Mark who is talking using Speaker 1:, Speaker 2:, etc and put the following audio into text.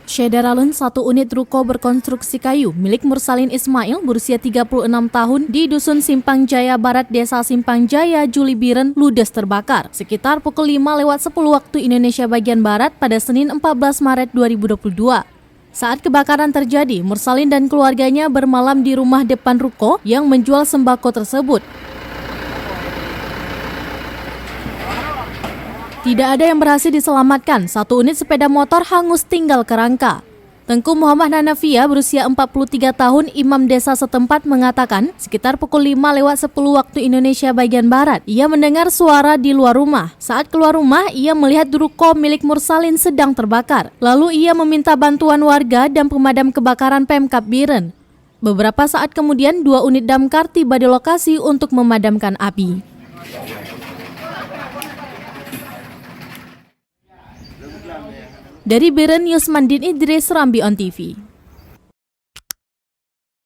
Speaker 1: Syederalun, satu unit ruko berkonstruksi kayu milik Mursalin Ismail berusia 36 tahun di Dusun Simpang Jaya Barat, Desa Simpang Jaya, Julibiren, ludes terbakar sekitar pukul 5:10 waktu Indonesia bagian Barat pada Senin 14 Maret 2022. Saat kebakaran terjadi, Mursalin dan keluarganya bermalam di rumah depan ruko yang menjual sembako tersebut. Tidak ada yang berhasil diselamatkan, satu unit sepeda motor hangus tinggal kerangka. Tengku Muhammad Hanafia berusia 43 tahun, imam desa setempat mengatakan sekitar pukul 5:10 waktu Indonesia bagian Barat, ia mendengar suara di luar rumah. Saat keluar rumah, ia melihat ruko milik Mursalin sedang terbakar. Lalu ia meminta bantuan warga dan pemadam kebakaran Pemkab Biren. Beberapa saat kemudian, 2 unit damkar tiba di lokasi untuk memadamkan api. Dari Biren, Yusmandin Idris, Rambi On TV.